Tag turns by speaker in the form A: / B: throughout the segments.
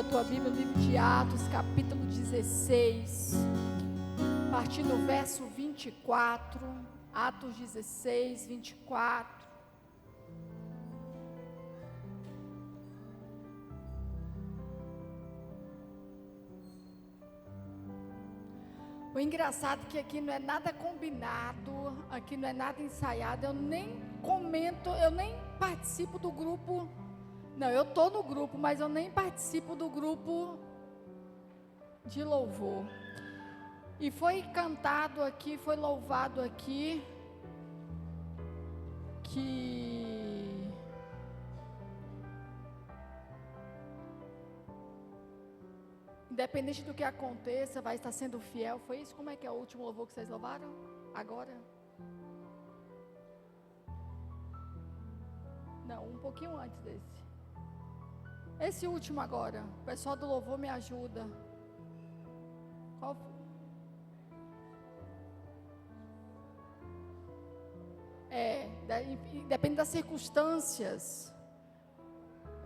A: a tua Bíblia, no livro de Atos, capítulo 16, a partir do verso 24, Atos 16, 24. O engraçado é que aqui não é nada combinado, aqui não é nada ensaiado, eu nem comento, eu nem participo do grupo. Não, eu estou no grupo, mas eu nem participo do grupo de louvor. E foi cantado aqui, foi louvado aqui, que independente do que aconteça, vai estar sendo fiel. Foi isso? Como é que é o último louvor que vocês louvaram? Agora? Não, um pouquinho antes desse. Esse último agora, o pessoal do louvor me ajuda. Qual foi? Depende das circunstâncias.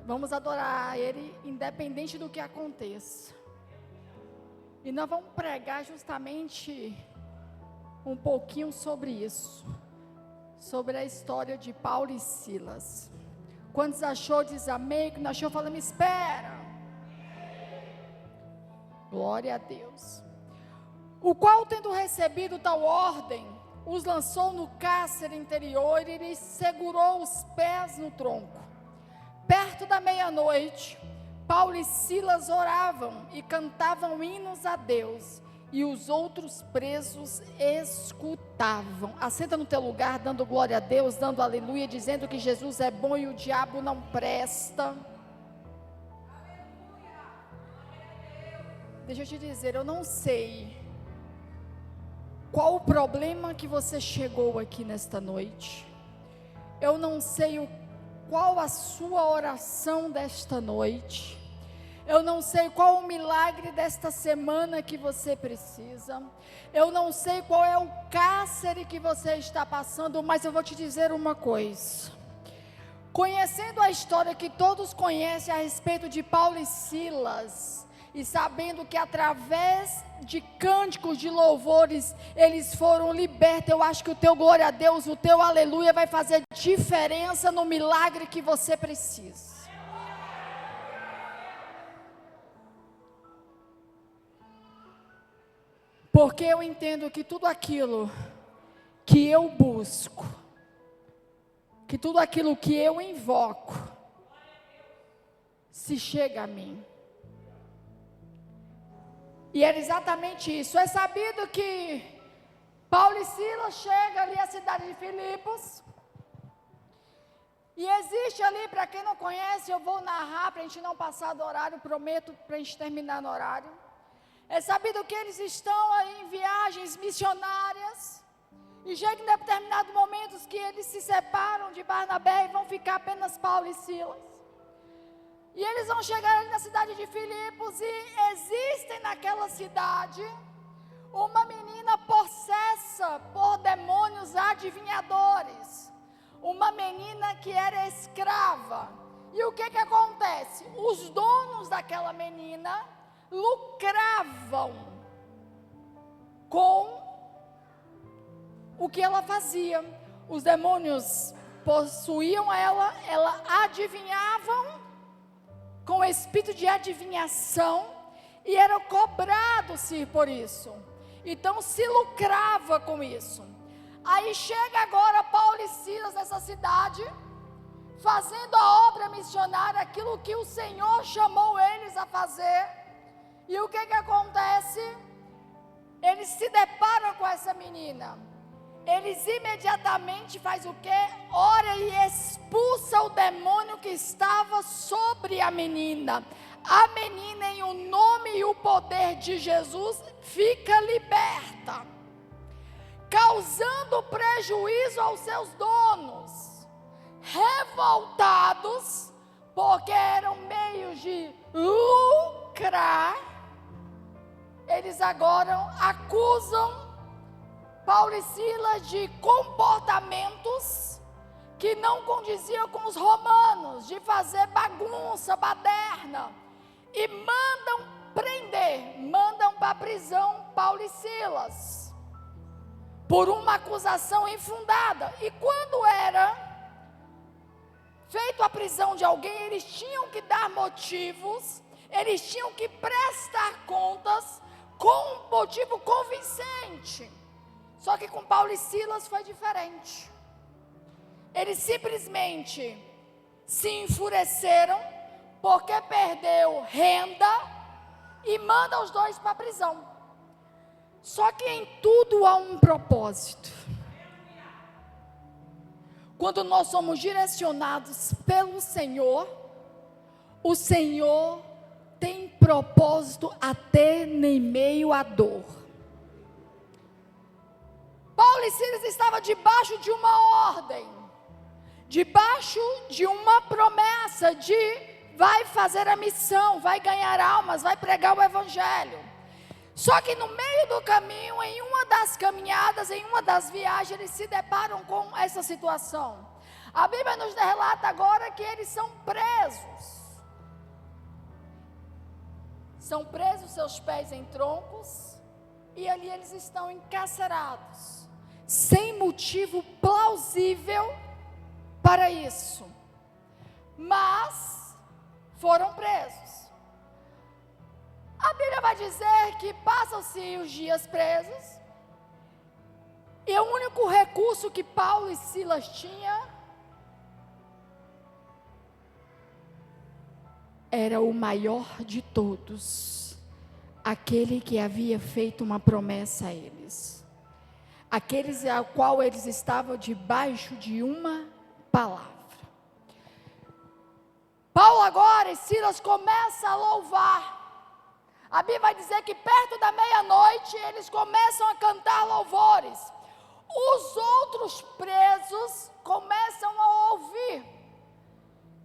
A: Vamos adorar Ele, independente do que aconteça. E nós vamos pregar justamente um pouquinho sobre isso. Sobre a história de Paulo e Silas. Quantos achou, diz amém. Quando achou, fala, me espera. Glória a Deus. O qual, tendo recebido tal ordem, os lançou no cárcere interior e lhes segurou os pés no tronco. Perto da meia-noite, Paulo e Silas oravam e cantavam hinos a Deus, e os outros presos escutavam. Assenta no teu lugar, dando glória a Deus, dando aleluia, dizendo que Jesus é bom e o diabo não presta. Deixa eu te dizer, eu não sei qual o problema que você chegou aqui nesta noite. Eu não sei qual a sua oração desta noite. Eu não sei qual o milagre desta semana que você precisa. Eu não sei qual é o cárcere que você está passando, mas eu vou te dizer uma coisa. Conhecendo a história que todos conhecem a respeito de Paulo e Silas, e sabendo que através de cânticos de louvores eles foram libertos, eu acho que o teu glória a Deus, o teu aleluia vai fazer diferença no milagre que você precisa. Porque eu entendo que tudo aquilo que eu busco, que tudo aquilo que eu invoco, se chega a mim. E era exatamente isso. É sabido que Paulo e Silas chegam ali à cidade de Filipos. E existe ali, para quem não conhece, eu vou narrar para a gente não passar do horário, prometo para a gente terminar no horário. É sabido que eles estão aí em viagens missionárias, e chega em determinados momentos que eles se separam de Barnabé e vão ficar apenas Paulo e Silas. E eles vão chegar ali na cidade de Filipos, e existem naquela cidade uma menina possessa por demônios adivinhadores, uma menina que era escrava. E o que acontece? Os donos daquela menina lucravam com o que ela fazia. Os demônios possuíam ela adivinhavam com o espírito de adivinhação, e era cobrado-se por isso. Então se lucrava com isso. Aí chega agora Paulo e Silas nessa cidade, fazendo a obra missionária, aquilo que o Senhor chamou eles a fazer. E o que acontece? Eles se deparam com essa menina. Eles imediatamente fazem o quê? Ora e expulsa o demônio que estava sobre a menina. A menina, em o nome e o poder de Jesus, fica liberta, causando prejuízo aos seus donos, revoltados, porque eram meios de lucrar. Eles agora acusam Paulo e Silas de comportamentos que não condiziam com os romanos, de fazer bagunça, baderna. e mandam prender, mandam para a prisão Paulo e Silas, por uma acusação infundada. E quando era feita a prisão de alguém, eles tinham que dar motivos, eles tinham que prestar contas com um motivo convincente. Só que com Paulo e Silas foi diferente. Eles simplesmente se enfureceram porque perdeu renda e manda os dois para a prisão. Só que em tudo há um propósito. Quando nós somos direcionados pelo Senhor, o Senhor tem propósito até em meio à dor. Paulo e Silas estavam debaixo de uma ordem, debaixo de uma promessa de vai fazer a missão, vai ganhar almas, vai pregar o evangelho. Só que no meio do caminho, em uma das caminhadas, em uma das viagens, eles se deparam com essa situação. A Bíblia nos relata agora que eles são presos. São presos seus pés em troncos, e ali eles estão encarcerados, sem motivo plausível para isso, mas foram presos. A Bíblia vai dizer que passam-se os dias presos, e o único recurso que Paulo e Silas tinham era o maior de todos, aquele que havia feito uma promessa a eles, aqueles ao qual eles estavam debaixo de uma palavra. Paulo agora e Silas começam a louvar. A Bíblia vai dizer que perto da meia-noite eles começam a cantar louvores. Os outros presos começam a ouvir.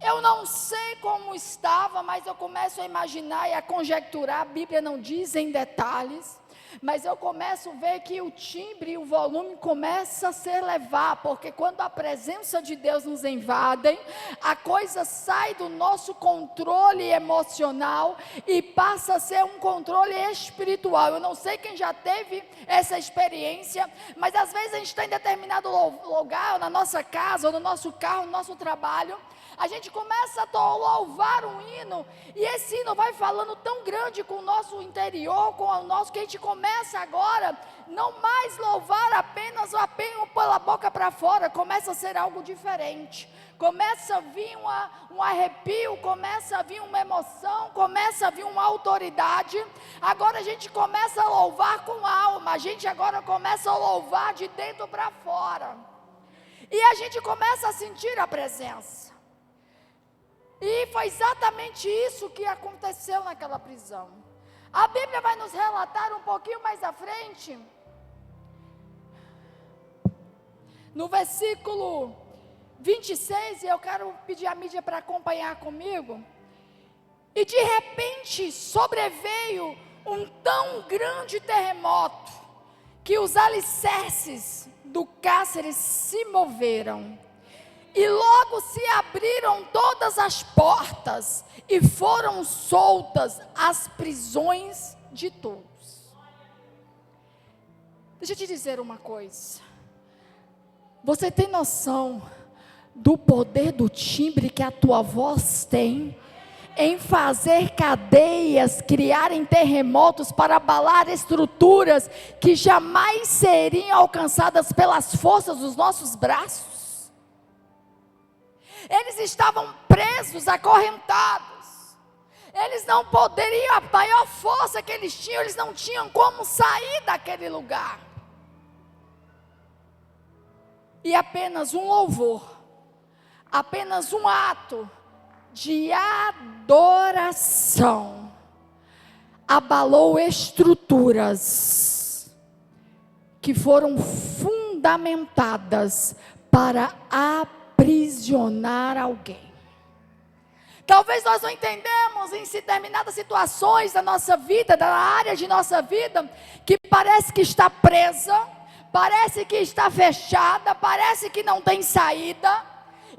A: Eu não sei como estava, mas eu começo a imaginar e a conjecturar. A Bíblia não diz em detalhes, mas eu começo a ver que o timbre e o volume começa a se elevar, porque quando a presença de Deus nos invade, a coisa sai do nosso controle emocional e passa a ser um controle espiritual. Eu não sei quem já teve essa experiência, mas às vezes a gente está em determinado lugar, ou na nossa casa, ou no nosso carro, no nosso trabalho, a gente começa a louvar um hino, e esse hino vai falando tão grande com o nosso interior, com o nosso, que a gente começa agora, não mais louvar apenas pela boca para fora, começa a ser algo diferente, começa a vir um arrepio, começa a vir uma emoção, começa a vir uma autoridade. Agora a gente começa a louvar com alma, a gente agora começa a louvar de dentro para fora, e a gente começa a sentir a presença. E foi exatamente isso que aconteceu naquela prisão. A Bíblia vai nos relatar um pouquinho mais à frente, no versículo 26, e eu quero pedir à mídia para acompanhar comigo. E de repente sobreveio um tão grande terremoto, que os alicerces do cárcere se moveram. E logo se abriram todas as portas, e foram soltas as prisões de todos. Deixa eu te dizer uma coisa. Você tem noção do poder do timbre que a tua voz tem em fazer cadeias, criarem terremotos para abalar estruturas que jamais seriam alcançadas pelas forças dos nossos braços? Eles estavam presos, acorrentados. Eles não poderiam, a maior força que eles tinham, eles não tinham como sair daquele lugar. E apenas um louvor, apenas um ato de adoração abalou estruturas que foram fundamentadas para aprisionar alguém. Talvez nós não entendemos em determinadas situações da nossa vida, da área de nossa vida, que parece que está presa, parece que está fechada, parece que não tem saída.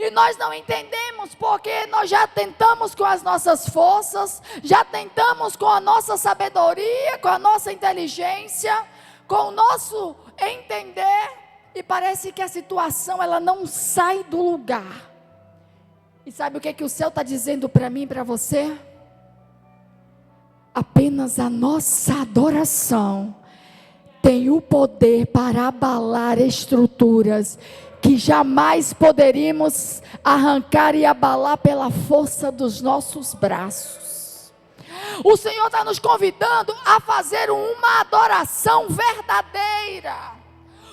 A: E nós não entendemos porque nós já tentamos com as nossas forças, já tentamos com a nossa sabedoria, com a nossa inteligência, com o nosso entender, e parece que a situação ela não sai do lugar. E sabe o que o céu está dizendo para mim e para você? Apenas a nossa adoração tem o poder para abalar estruturas que jamais poderíamos arrancar e abalar pela força dos nossos braços. O Senhor está nos convidando a fazer uma adoração verdadeira.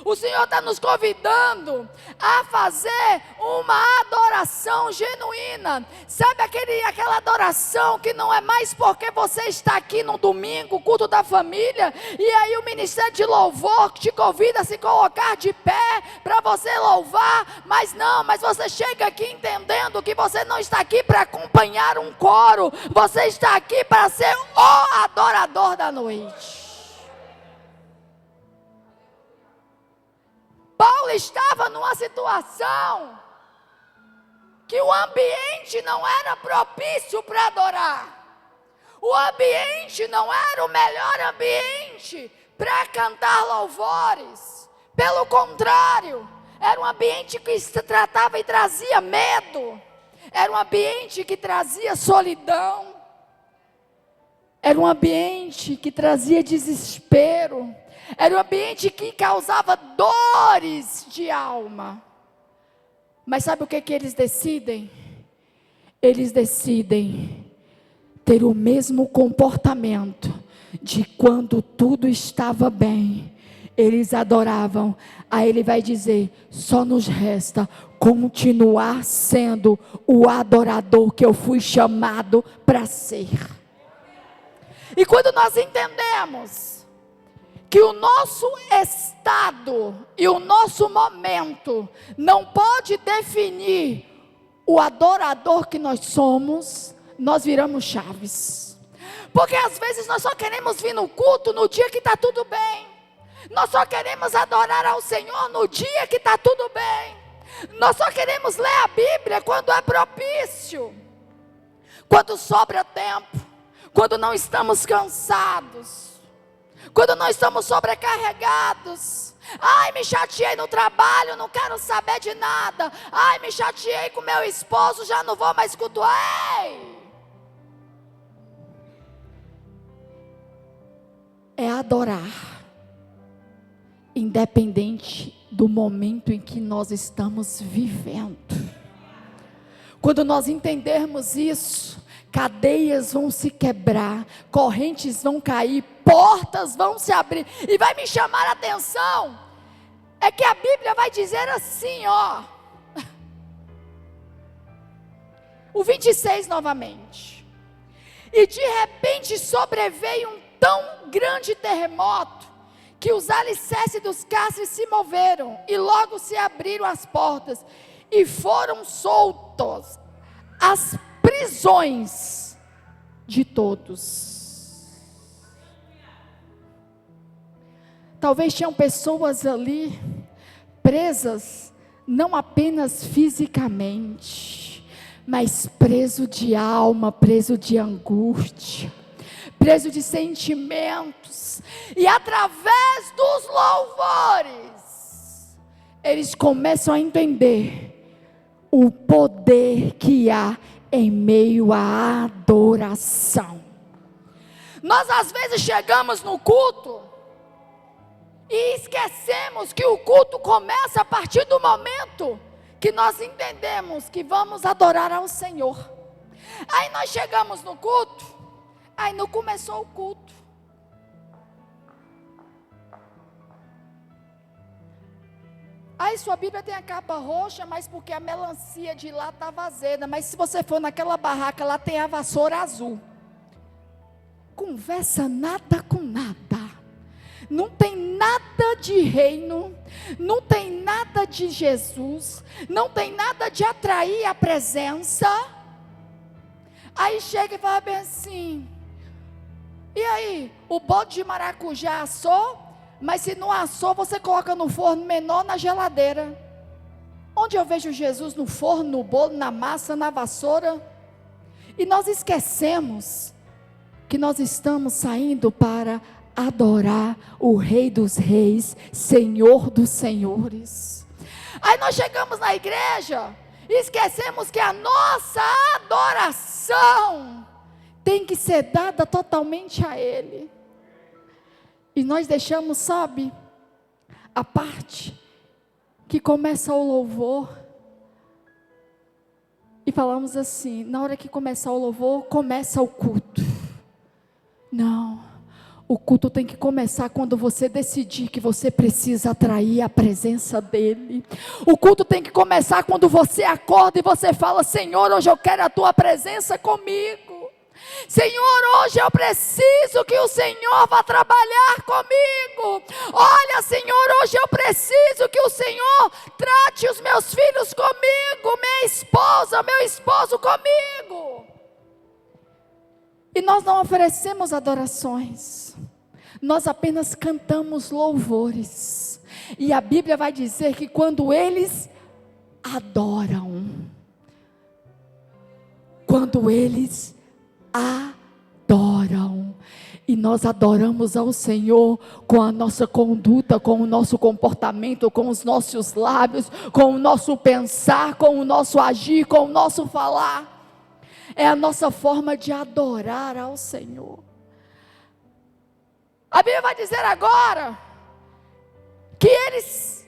A: O Senhor está nos convidando a fazer uma adoração genuína. Sabe aquela adoração que não é mais porque você está aqui no domingo, culto da família, e aí o ministério de louvor te convida a se colocar de pé para você louvar, mas você chega aqui entendendo que você não está aqui para acompanhar um coro, você está aqui para ser o adorador da noite. Paulo estava numa situação que o ambiente não era propício para adorar. O ambiente não era o melhor ambiente para cantar louvores. Pelo contrário, era um ambiente que se tratava e trazia medo. Era um ambiente que trazia solidão. Era um ambiente que trazia desespero. Era um ambiente que causava dores de alma. Mas sabe o que eles decidem? Eles decidem ter o mesmo comportamento de quando tudo estava bem. Eles adoravam. Aí ele vai dizer: só nos resta continuar sendo o adorador que eu fui chamado para ser. E quando nós entendemos que o nosso estado e o nosso momento não pode definir o adorador que nós somos, nós viramos chaves. Porque às vezes nós só queremos vir no culto no dia que está tudo bem. Nós só queremos adorar ao Senhor no dia que está tudo bem. Nós só queremos ler a Bíblia quando é propício, quando sobra tempo, quando não estamos cansados, quando nós estamos sobrecarregados. Ai, me chateei no trabalho, não quero saber de nada. Ai, me chateei com meu esposo, já não vou mais cultuar. Ei! É adorar, independente do momento em que nós estamos vivendo. Quando nós entendermos isso, cadeias vão se quebrar, correntes vão cair, portas vão se abrir. E vai me chamar a atenção, é que a Bíblia vai dizer assim, ó, o 26 novamente: e de repente sobreveio um tão grande terremoto, que os alicerces dos cárceres se moveram, e logo se abriram as portas, e foram soltos as prisões de todos. Talvez tinham pessoas ali presas, não apenas fisicamente, mas preso de alma, preso de angústia, preso de sentimentos. E através dos louvores, eles começam a entender o poder que há em meio à adoração. Nós às vezes chegamos no culto e esquecemos que o culto começa a partir do momento que nós entendemos que vamos adorar ao Senhor. Aí nós chegamos no culto, aí não começou o culto. Aí sua Bíblia tem a capa roxa, mas porque a melancia de lá estava azeda. Mas se você for naquela barraca, lá tem a vassoura azul. Conversa nada com nada. Não tem nada de reino, não tem nada de Jesus, não tem nada de atrair a presença. Aí chega e fala bem assim: e aí, o bode de maracujá assou? Mas se não assou, você coloca no forno menor, na geladeira. Onde eu vejo Jesus no forno, no bolo, na massa, na vassoura. E nós esquecemos que nós estamos saindo para adorar o Rei dos Reis, Senhor dos Senhores. Aí nós chegamos na igreja e esquecemos que a nossa adoração tem que ser dada totalmente a Ele. E nós deixamos, sabe, a parte que começa o louvor. E falamos assim, na hora que começar o louvor, começa o culto. Não, o culto tem que começar quando você decidir que você precisa atrair a presença dEle. O culto tem que começar quando você acorda e você fala, Senhor, hoje eu quero a Tua presença comigo. Senhor, hoje eu preciso que o Senhor vá trabalhar comigo. Olha, Senhor, hoje eu preciso que o Senhor trate os meus filhos comigo, minha esposa, meu esposo comigo. E nós não oferecemos adorações, nós apenas cantamos louvores. E a Bíblia vai dizer que quando eles adoram, adoram, e nós adoramos ao Senhor com a nossa conduta, com o nosso comportamento, com os nossos lábios, com o nosso pensar, com o nosso agir, com o nosso falar. É a nossa forma de adorar ao Senhor. A Bíblia vai dizer agora que eles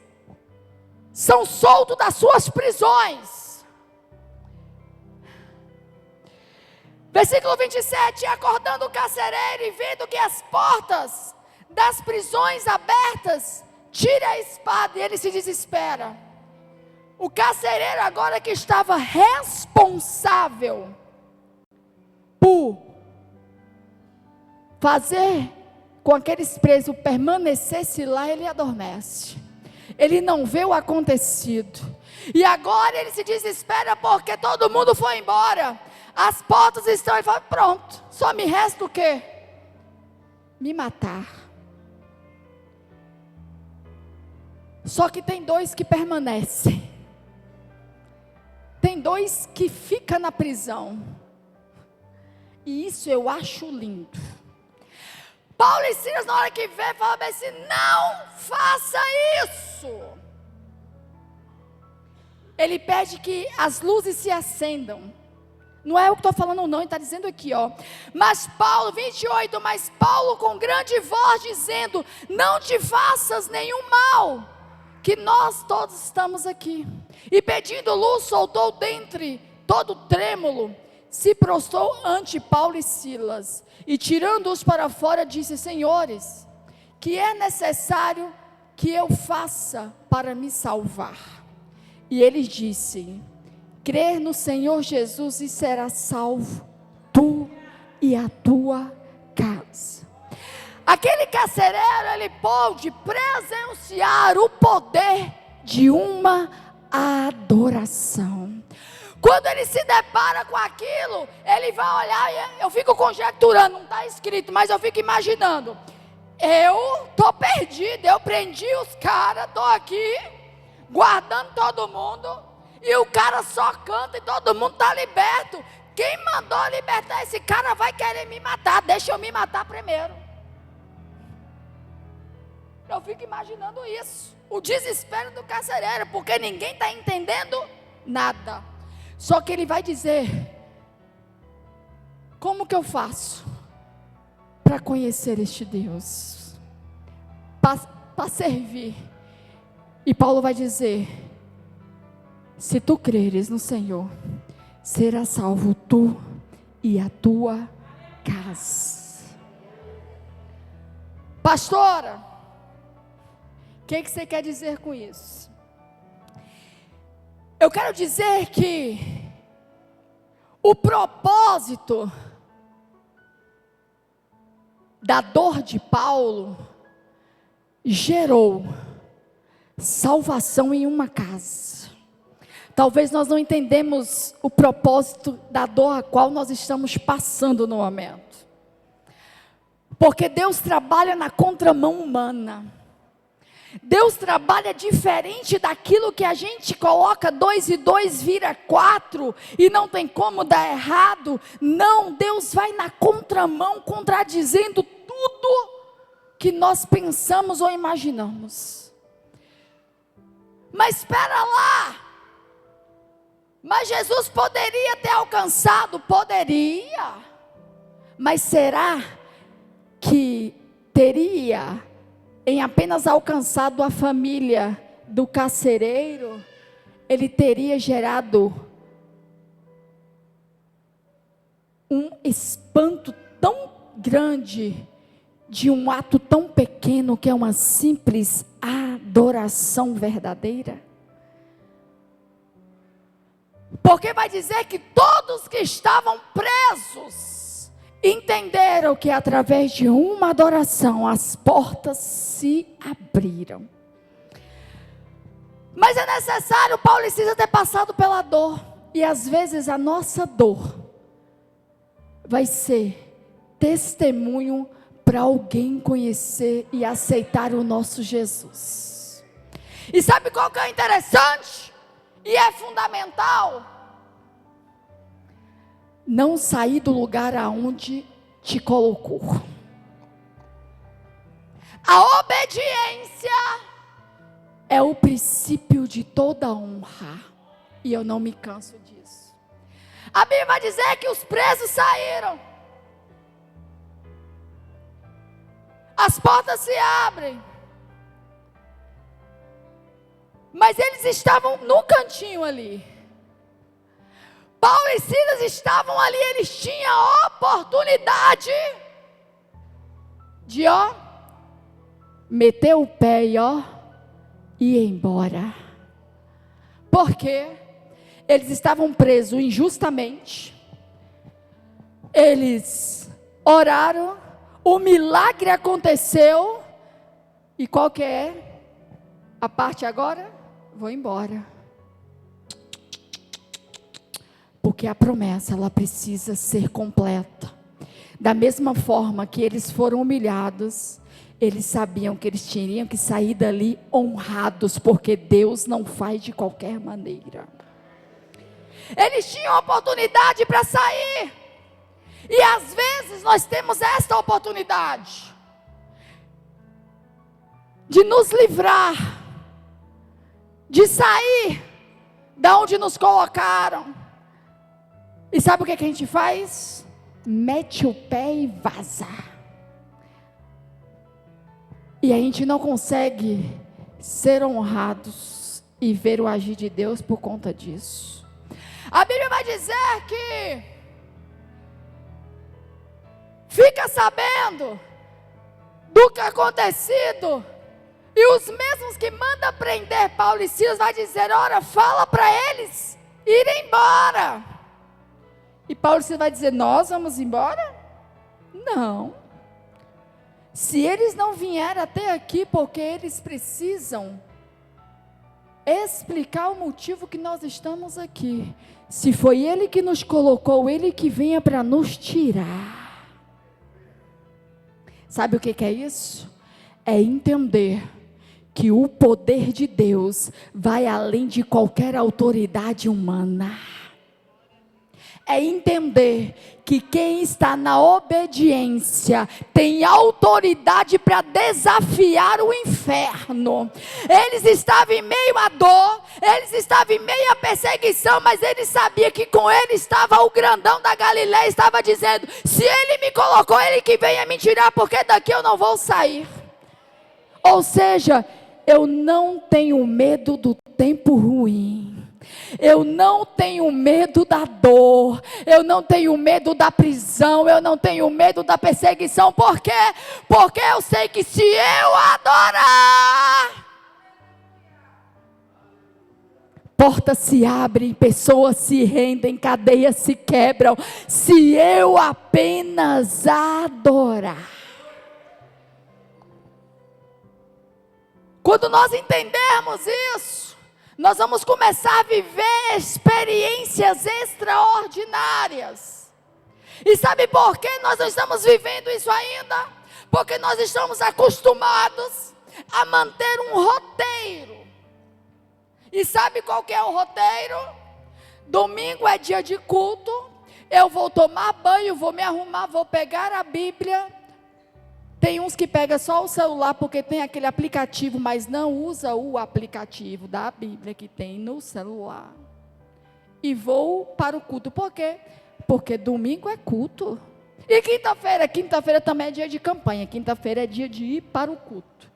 A: são soltos das suas prisões. Versículo 27, acordando o carcereiro e vendo que as portas das prisões abertas, tira a espada, e ele se desespera. O carcereiro agora que estava responsável por fazer com aqueles presos permanecesse lá, ele adormece. Ele não vê o acontecido. E agora ele se desespera porque todo mundo foi embora. As portas estão, ele fala, pronto, só me resta o quê? Me matar. Só que tem dois que permanecem. Tem dois que ficam na prisão. E isso eu acho lindo. Paulo e Silas, na hora que vê, fala assim, não faça isso. Ele pede que as luzes se acendam. Não é eu que estou falando não, ele está dizendo aqui, ó. Mas Paulo, 28, mas Paulo com grande voz dizendo, não te faças nenhum mal, que nós todos estamos aqui. E pedindo luz, soltou dentre todo trêmulo, se prostrou ante Paulo e Silas, e tirando-os para fora, disse, senhores, que é necessário que eu faça para me salvar? E ele disse, crer no Senhor Jesus e serás salvo, tu e a tua casa. Aquele carcereiro, ele pôde presenciar o poder de uma adoração. Quando ele se depara com aquilo, ele vai olhar e eu fico conjecturando, não está escrito, mas eu fico imaginando. Eu estou perdido, eu prendi os caras, estou aqui, guardando todo mundo, e o cara só canta e todo mundo está liberto. Quem mandou libertar esse cara vai querer me matar, deixa eu me matar primeiro. Eu fico imaginando isso, o desespero do carcereiro, porque ninguém está entendendo nada. Só que ele vai dizer, como que eu faço para conhecer este Deus? Para servir. E Paulo vai dizer, se tu creres no Senhor, será salvo tu e a tua casa. Pastora, o que você quer dizer com isso? Eu quero dizer que o propósito da dor de Paulo gerou salvação em uma casa. Talvez nós não entendemos o propósito da dor a qual nós estamos passando no momento. Porque Deus trabalha na contramão humana. Deus trabalha diferente daquilo que a gente coloca 2 e 2 vira 4 e não tem como dar errado. Não, Deus vai na contramão, contradizendo tudo que nós pensamos ou imaginamos. Mas espera lá, mas Jesus poderia ter alcançado? Poderia, mas será que teria em apenas alcançado a família do carcereiro, ele teria gerado um espanto tão grande de um ato tão pequeno que é uma simples adoração verdadeira? Porque vai dizer que todos que estavam presos entenderam que através de uma adoração as portas se abriram. Mas é necessário, Paulo precisa ter passado pela dor. E às vezes a nossa dor vai ser testemunho para alguém conhecer e aceitar o nosso Jesus. E sabe qual que é interessante? E é fundamental? Não sair do lugar aonde te colocou. A obediência é o princípio de toda honra. E eu não me canso disso. A Bíblia vai dizer que os presos saíram. As portas se abrem. Mas eles estavam no cantinho ali. Paulo e Silas estavam ali, eles tinham a oportunidade de, meter o pé e, ir embora. Porque eles estavam presos injustamente. Eles oraram, o milagre aconteceu. E qual que é a parte agora? Vou embora. Porque a promessa, ela precisa ser completa. Da mesma forma que eles foram humilhados, eles sabiam que eles tinham que sair dali honrados, porque Deus não faz de qualquer maneira. Eles tinham oportunidade para sair. E às vezes nós temos esta oportunidade de nos livrar, de sair da onde nos colocaram. E sabe o que a gente faz? Mete o pé e vaza. E a gente não consegue ser honrados e ver o agir de Deus por conta disso. A Bíblia vai dizer que fica sabendo do que acontecido, e os mesmos que mandam prender Paulo e Silas vai dizer: ora, fala para eles irem embora. E Paulo e Silas vai dizer: nós vamos embora? Não. Se eles não vieram até aqui, porque eles precisam explicar o motivo que nós estamos aqui. Se foi Ele que nos colocou, Ele que venha para nos tirar. Sabe o que é isso? É entender que o poder de Deus vai além de qualquer autoridade humana. É entender que quem está na obediência tem autoridade para desafiar o inferno. Eles estavam em meio à dor, eles estavam em meio à perseguição, mas eles sabiam que com ele estava o grandão da Galileia, estava dizendo: se ele me colocou, ele que venha me tirar, porque daqui eu não vou sair. Ou seja, eu não tenho medo do tempo ruim. Eu não tenho medo da dor, eu não tenho medo da prisão, eu não tenho medo da perseguição. Por quê? Porque eu sei que se eu adorar, portas se abrem, pessoas se rendem, cadeias se quebram, se eu apenas adorar. Quando nós entendermos isso, nós vamos começar a viver experiências extraordinárias. E sabe por que nós não estamos vivendo isso ainda? Porque nós estamos acostumados a manter um roteiro. E sabe qual que é o roteiro? Domingo é dia de culto, eu vou tomar banho, vou me arrumar, vou pegar a Bíblia. Tem uns que pegam só o celular porque tem aquele aplicativo, mas não usa o aplicativo da Bíblia que tem no celular. E vou para o culto. Por quê? Porque domingo é culto. E quinta-feira? Quinta-feira também é dia de campanha. Quinta-feira é dia de ir para o culto.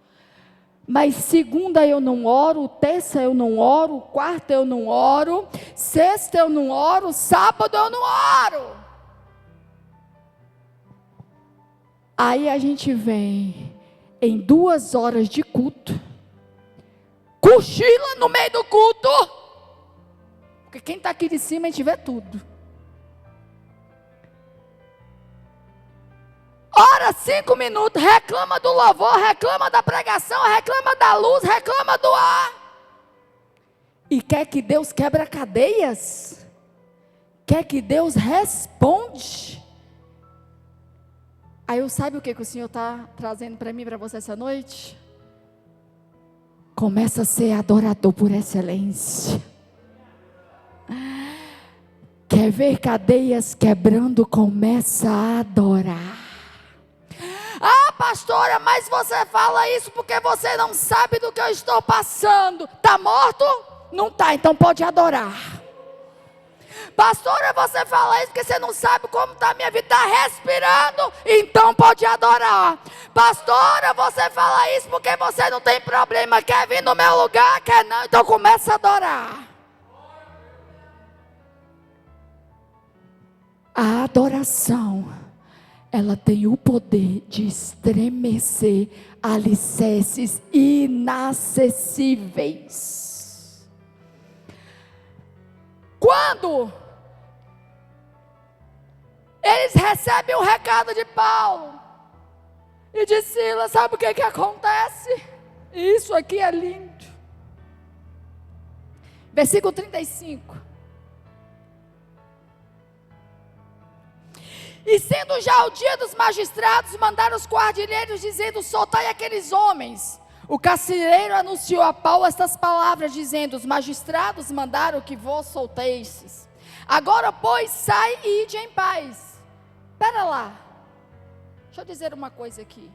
A: Mas segunda eu não oro, terça eu não oro, quarta eu não oro, sexta eu não oro, sábado eu não oro. Aí a gente vem em 2 horas de culto, cochila no meio do culto, porque quem está aqui de cima a gente vê tudo. Ora 5 minutos, reclama do louvor, reclama da pregação, reclama da luz, reclama do ar. E quer que Deus quebra cadeias? Quer que Deus responde? Aí eu sabe o que o Senhor está trazendo para mim, para você essa noite? Começa a ser adorador por excelência. Quer ver cadeias quebrando? Começa a adorar. Ah, pastora, mas você fala isso porque você não sabe do que eu estou passando. Está morto? Não está, então pode adorar. Pastora, você fala isso porque você não sabe como está a minha vida. Está respirando? Então pode adorar. Pastora, você fala isso porque você não tem problema. Quer vir no meu lugar? Quer não? Então começa a adorar. A adoração, ela tem o poder de estremecer alicerces inacessíveis. Quando eles recebem o recado de Paulo e de Silas, sabe o que acontece? Isso aqui é lindo. Versículo 35. E sendo já o dia dos magistrados, mandaram os guardileiros dizendo: soltai aqueles homens. O carcereiro anunciou a Paulo estas palavras, dizendo: os magistrados mandaram que vos solteistes. Agora, pois, sai e ide em paz. Espera lá, deixa eu dizer uma coisa aqui.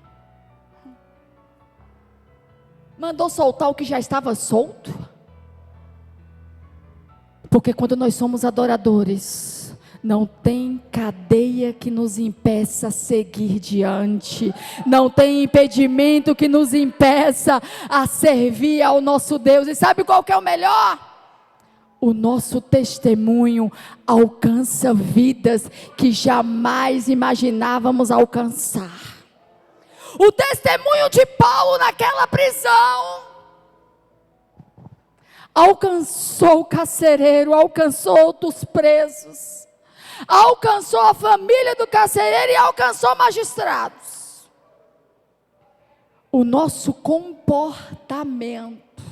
A: Mandou soltar o que já estava solto? Porque quando nós somos adoradores, não tem cadeia que nos impeça a seguir diante. Não tem impedimento que nos impeça a servir ao nosso Deus. E sabe qual que é o melhor? O nosso testemunho alcança vidas que jamais imaginávamos alcançar. O testemunho de Paulo naquela prisão alcançou o carcereiro, alcançou os presos, alcançou a família do carcereiro e alcançou magistrados. O nosso comportamento,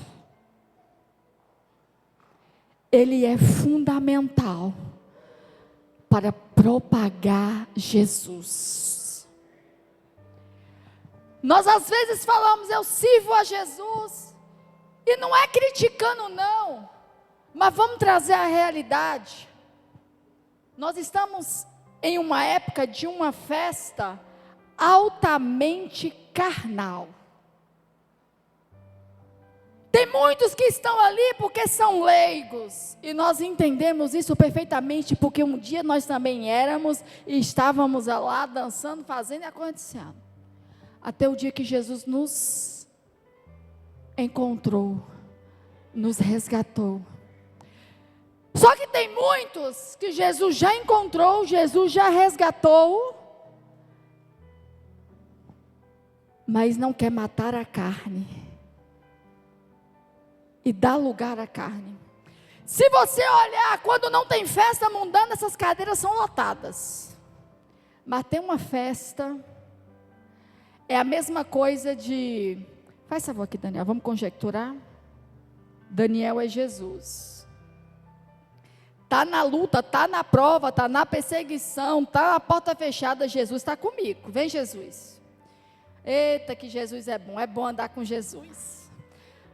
A: ele é fundamental para propagar Jesus. Nós às vezes falamos: eu sirvo a Jesus, e não é criticando não, mas vamos trazer a realidade. Nós estamos em uma época de uma festa altamente carnal. Tem muitos que estão ali porque são leigos, e nós entendemos isso perfeitamente, porque um dia nós também éramos e estávamos lá dançando, fazendo e acontecendo. Até o dia que Jesus nos encontrou, nos resgatou. Só que tem muitos que Jesus já encontrou, Jesus já resgatou, mas não quer matar a carne e dar lugar à carne. Se você olhar, quando não tem festa mundana, essas cadeiras são lotadas. Mas tem uma festa, é a mesma coisa de... Faz favor aqui, Daniel, vamos conjecturar. Daniel é Jesus. Está na luta, está na prova, está na perseguição, está na porta fechada. Jesus está comigo. Vem, Jesus. Eita, que Jesus é bom andar com Jesus.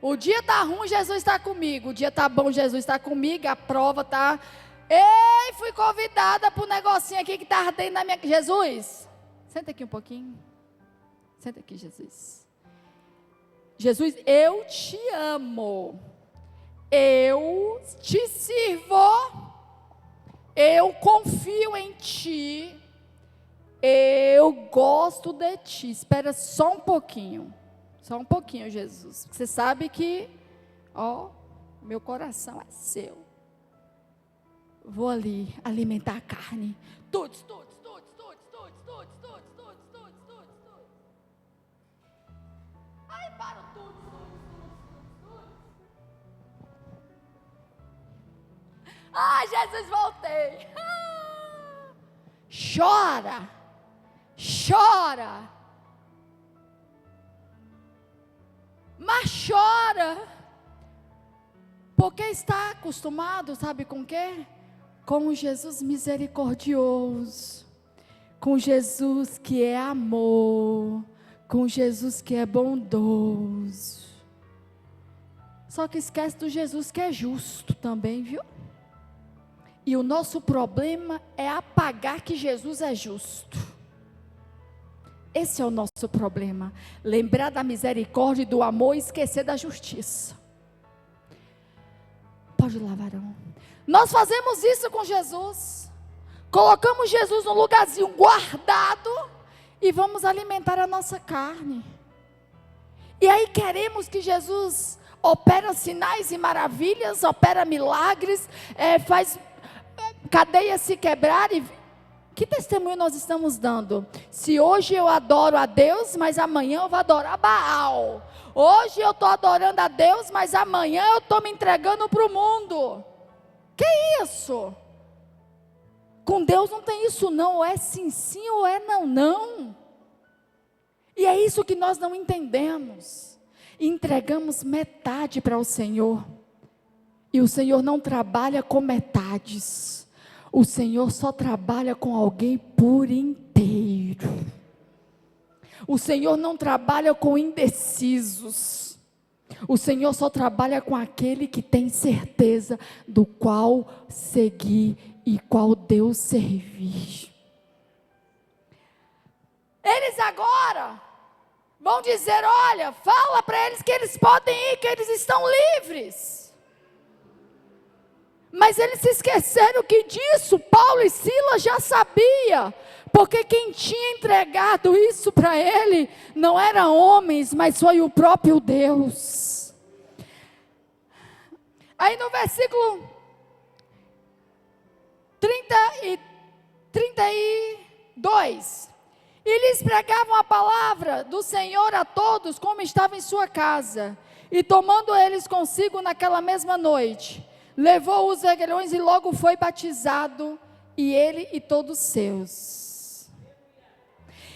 A: O dia está ruim, Jesus está comigo. O dia está bom, Jesus está comigo. A prova está... Ei, fui convidada para um negocinho aqui que está ardendo na minha... Jesus, senta aqui um pouquinho. Senta aqui, Jesus. Jesus, eu te amo. Eu te sirvo. Eu confio em ti. Eu gosto de ti. Espera só um pouquinho. Só um pouquinho, Jesus. Você sabe que, meu coração é seu. Vou ali alimentar a carne. Tuts. Ai, para tudo. Ai, Jesus, voltei. Chora. Mas chora. Porque está acostumado, sabe com quê? Com Jesus misericordioso. Com Jesus que é amor. Com Jesus que é bondoso. Só que esquece do Jesus que é justo também, viu? E o nosso problema é apagar que Jesus é justo. Esse é o nosso problema. Lembrar da misericórdia e do amor e esquecer da justiça. Pode ir lá, varão. Nós fazemos isso com Jesus. Colocamos Jesus num lugarzinho guardado e vamos alimentar a nossa carne. E aí queremos que Jesus opera sinais e maravilhas, opera milagres, faz cadeias se quebrarem. Que testemunho nós estamos dando? Se hoje eu adoro a Deus, mas amanhã eu vou adorar Baal. Hoje eu estou adorando a Deus, mas amanhã eu estou me entregando para o mundo. Que isso? Com Deus não tem isso não, ou é sim, sim, ou é não, não. E é isso que nós não entendemos. Entregamos metade para o Senhor. E o Senhor não trabalha com metades. O Senhor só trabalha com alguém por inteiro. O Senhor não trabalha com indecisos. O Senhor só trabalha com aquele que tem certeza do qual seguir e qual Deus servir. Eles agora vão dizer, olha, fala para eles que eles podem ir, que eles estão livres. Mas eles se esqueceram que disso Paulo e Silas já sabia, porque quem tinha entregado isso para ele não eram homens, mas foi o próprio Deus. Aí no versículo 32, e lhes pregavam a palavra do Senhor a todos, como estava em sua casa, e tomando eles consigo naquela mesma noite, levou os vergalhões e logo foi batizado, e ele e todos seus.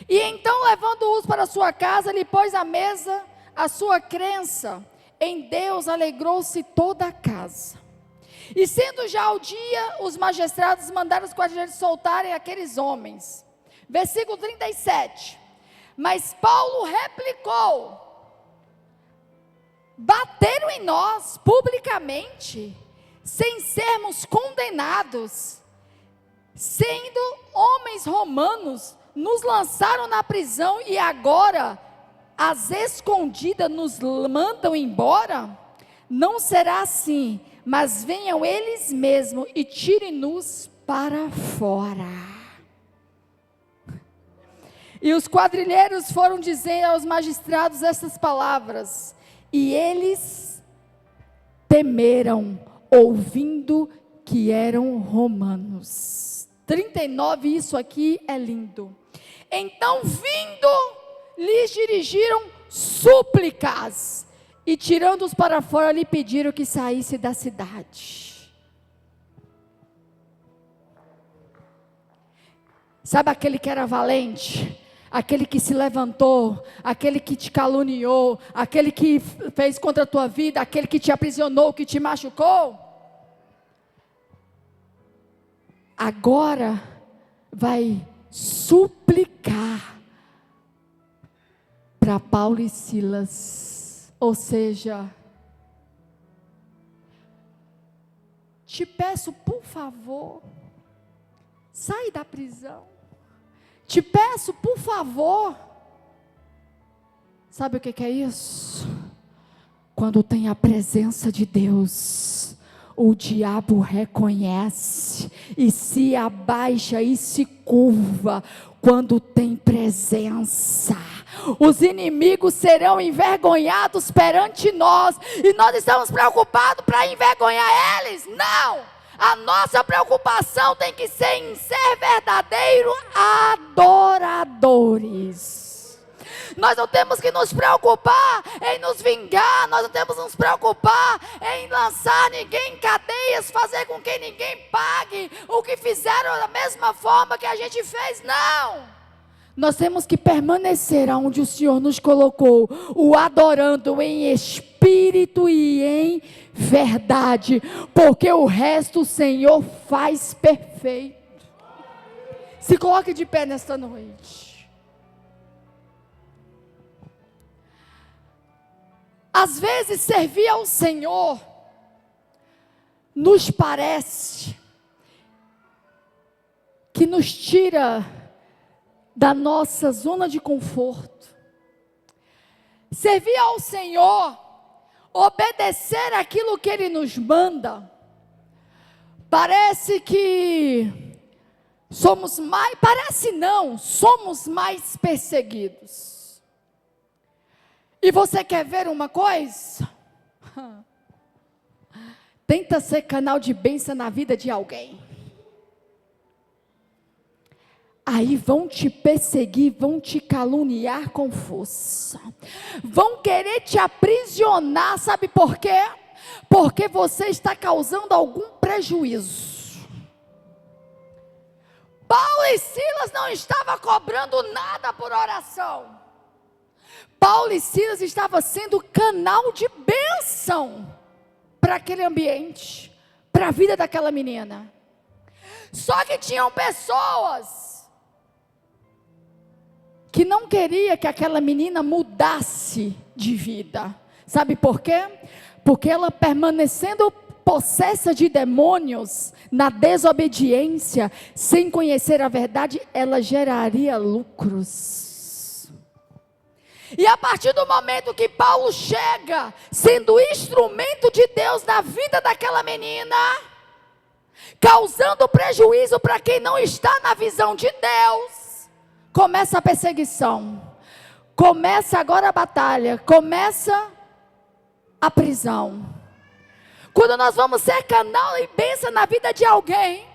A: E então, levando-os para sua casa, lhe pôs à mesa a sua crença em Deus, alegrou-se toda a casa. E sendo já o dia, os magistrados mandaram os quadrilheiros soltarem aqueles homens. Versículo 37. Mas Paulo replicou: bateram em nós publicamente, sem sermos condenados, sendo homens romanos, nos lançaram na prisão e agora, às escondidas, nos mandam embora? Não será assim, mas venham eles mesmos e tirem-nos para fora. E os quadrilheiros foram dizer aos magistrados essas palavras, e eles temeram, ouvindo que eram romanos. 39, isso aqui é lindo. Então, vindo, lhes dirigiram súplicas, e tirando-os para fora, lhe pediram que saísse da cidade. Sabe aquele que era valente? Aquele que se levantou, aquele que te caluniou, aquele que fez contra a tua vida, aquele que te aprisionou, que te machucou? Agora vai suplicar para Paulo e Silas. Ou seja, te peço, por favor, sai da prisão. Te peço, por favor. Sabe o que é isso? Quando tem a presença de Deus, o diabo reconhece e se abaixa e se curva quando tem presença. Os inimigos serão envergonhados perante nós, e nós estamos preocupados para envergonhar eles? Não! A nossa preocupação tem que ser em ser verdadeiros adoradores. Nós não temos que nos preocupar em nos vingar, nós não temos que nos preocupar em lançar ninguém em cadeias, fazer com que ninguém pague o que fizeram da mesma forma que a gente fez, não. Nós temos que permanecer onde o Senhor nos colocou, o adorando em espírito e em verdade, porque o resto o Senhor faz perfeito. Se coloque de pé nesta noite. Às vezes servir ao Senhor nos parece que nos tira da nossa zona de conforto. Servir ao Senhor, obedecer aquilo que Ele nos manda, parece que somos mais perseguidos. E você quer ver uma coisa? Tenta ser canal de bênção na vida de alguém. Aí vão te perseguir, vão te caluniar com força. Vão querer te aprisionar, sabe por quê? Porque você está causando algum prejuízo. Paulo e Silas não estavam cobrando nada por oração. Paulo e Silas estavam sendo canal de bênção para aquele ambiente, para a vida daquela menina. Só que tinham pessoas que não queriam que aquela menina mudasse de vida. Sabe por quê? Porque ela, permanecendo possessa de demônios, na desobediência, sem conhecer a verdade, ela geraria lucros. E a partir do momento que Paulo chega, sendo instrumento de Deus na vida daquela menina, causando prejuízo para quem não está na visão de Deus, começa a perseguição, começa agora a batalha, começa a prisão. Quando nós vamos ser canal e bênção na vida de alguém,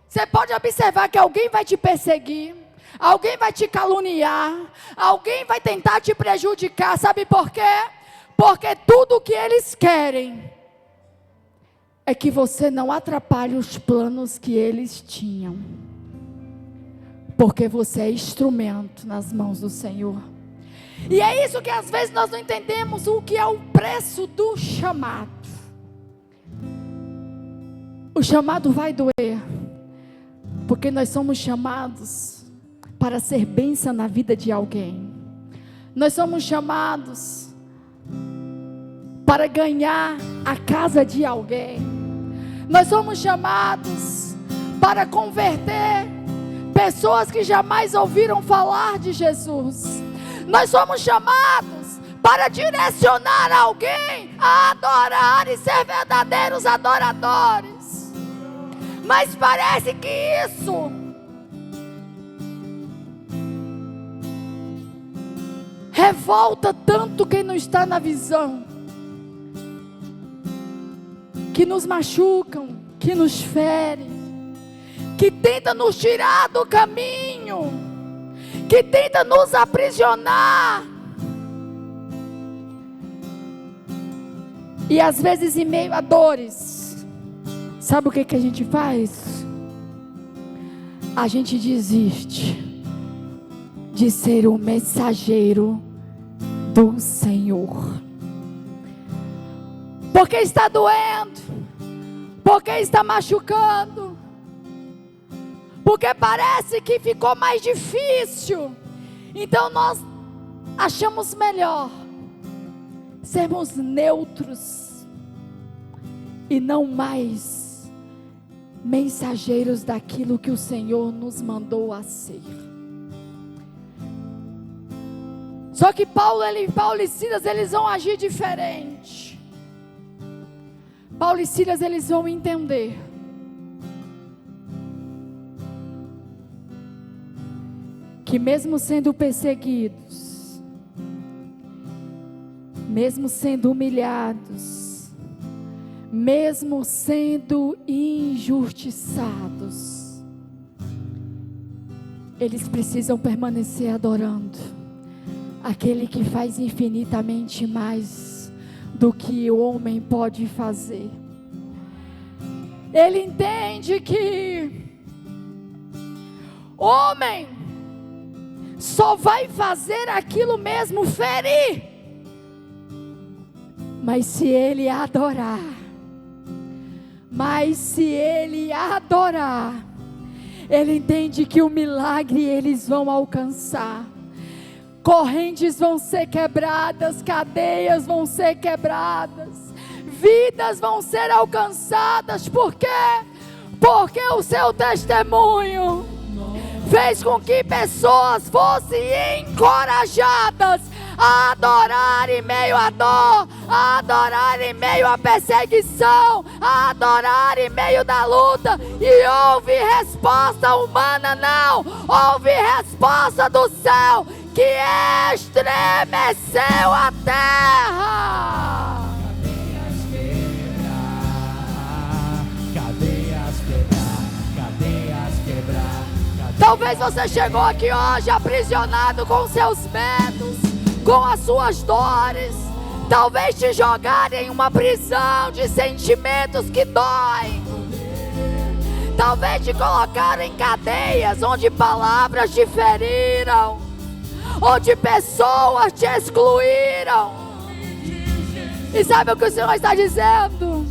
A: você pode observar que alguém vai te perseguir, alguém vai te caluniar, alguém vai tentar te prejudicar. Sabe por quê? Porque tudo o que eles querem é que você não atrapalhe os planos que eles tinham, porque você é instrumento nas mãos do Senhor. E é isso que às vezes nós não entendemos, o que é o preço do chamado. O chamado vai doer, porque nós somos chamados para ser bênção na vida de alguém. Nós somos chamados para ganhar a casa de alguém. Nós somos chamados para converter pessoas que jamais ouviram falar de Jesus. Nós somos chamados para direcionar alguém a adorar e ser verdadeiros adoradores. Mas parece que isso revolta tanto quem não está na visão, que nos machucam, que nos ferem, que tenta nos tirar do caminho, que tenta nos aprisionar. E às vezes, em meio a dores, sabe o que a gente faz? A gente desiste de ser o mensageiro do Senhor, porque está doendo, porque está machucando, porque parece que ficou mais difícil. Então nós achamos melhor sermos neutros e não mais mensageiros daquilo que o Senhor nos mandou a ser. Só que Paulo e Silas, eles vão agir diferente. Paulo e Silas, eles vão entender que mesmo sendo perseguidos, mesmo sendo humilhados, mesmo sendo injustiçados, eles precisam permanecer adorando aquele que faz infinitamente mais do que o homem pode fazer. Ele entende que homem só vai fazer aquilo mesmo, ferir, mas se ele adorar, ele entende que o milagre eles vão alcançar. Correntes vão ser quebradas, cadeias vão ser quebradas, vidas vão ser alcançadas. Por quê? Porque o seu testemunho fez com que pessoas fossem encorajadas a adorar em meio à dor, a adorar em meio à perseguição, a adorar em meio da luta. E houve resposta humana? Não, houve resposta do céu, que estremeceu a terra. Talvez você chegou aqui hoje aprisionado com seus medos, com as suas dores. Talvez te jogarem em uma prisão de sentimentos que doem. Talvez te colocaram em cadeias onde palavras te feriram, onde pessoas te excluíram. E sabe o que o Senhor está dizendo?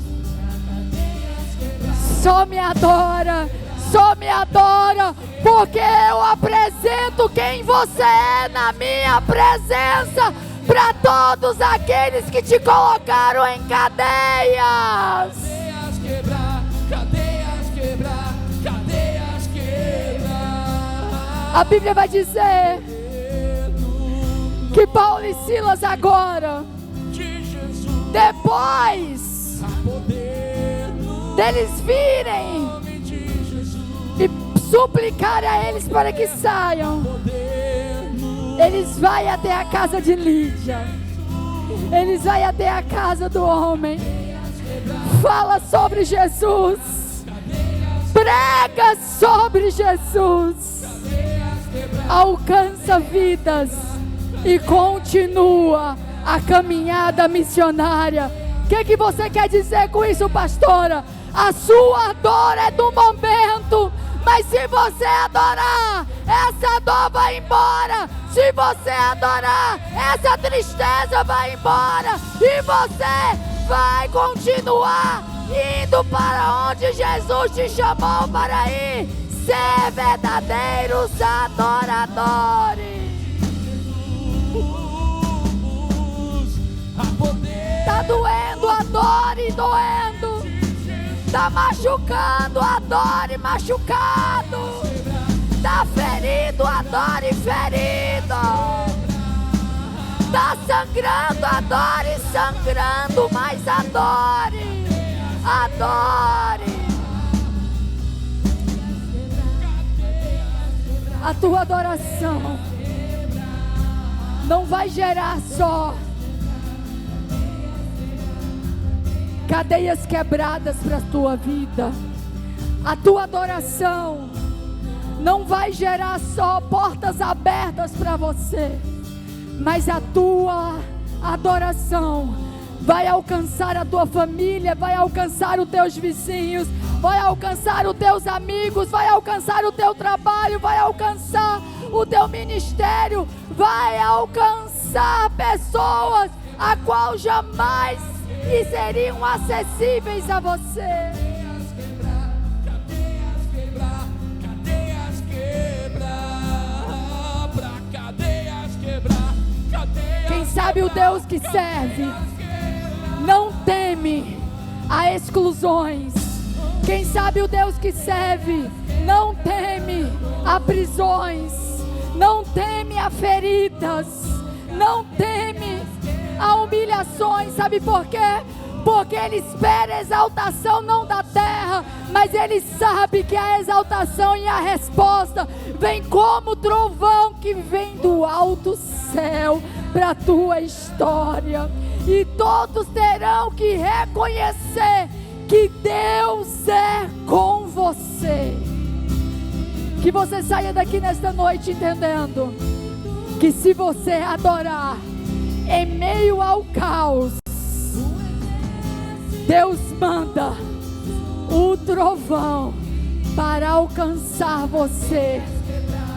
A: Só me adora, porque eu apresento quem você é na minha presença para todos aqueles que te colocaram em cadeias. Cadeias quebrar. A Bíblia vai dizer que Paulo e Silas agora, depois deles virem e suplicar a eles para que saiam, eles vão até a casa de Lídia, eles vão até a casa do homem, fala sobre Jesus, prega sobre Jesus, alcança vidas e continua a caminhada missionária. O que você quer dizer com isso, pastora? A sua dor é do momento, mas se você adorar, essa dor vai embora. Se você adorar, essa tristeza vai embora. E você vai continuar indo para onde Jesus te chamou para ir. Ser verdadeiros adoradores. Tá doendo, adore doendo. Tá machucando, adore machucado. Tá ferido, adore ferido. Tá sangrando, adore sangrando. Mas adore, adore. A tua adoração não vai gerar só cadeias quebradas para a tua vida. A tua adoração não vai gerar só portas abertas para você, mas a tua adoração vai alcançar a tua família, vai alcançar os teus vizinhos, vai alcançar os teus amigos, vai alcançar o teu trabalho, vai alcançar o teu ministério, vai alcançar pessoas a qual jamais e seriam acessíveis a você. sabe o Deus que serve não teme a exclusões. Quem sabe o Deus que serve não teme a prisões, não teme a feridas, não teme a humilhações. Sabe por quê? Porque ele espera a exaltação não da terra, mas ele sabe que a exaltação e a resposta vem como trovão que vem do alto céu para a tua história. E todos terão que reconhecer que Deus é com você. Que você saia daqui nesta noite entendendo que se você adorar em meio ao caos, Deus manda o trovão para alcançar você.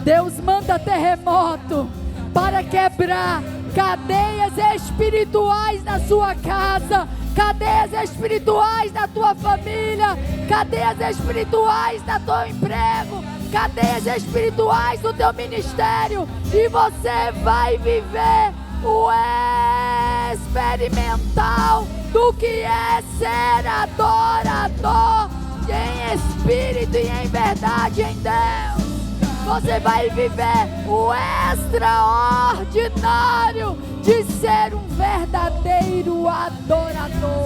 A: Deus manda terremoto para quebrar cadeias espirituais na sua casa, cadeias espirituais na tua família, cadeias espirituais no teu emprego, cadeias espirituais no teu ministério, e você vai viver o experimental do que é ser adorador em espírito e em verdade em Deus. Você vai viver o extraordinário de ser um verdadeiro adorador.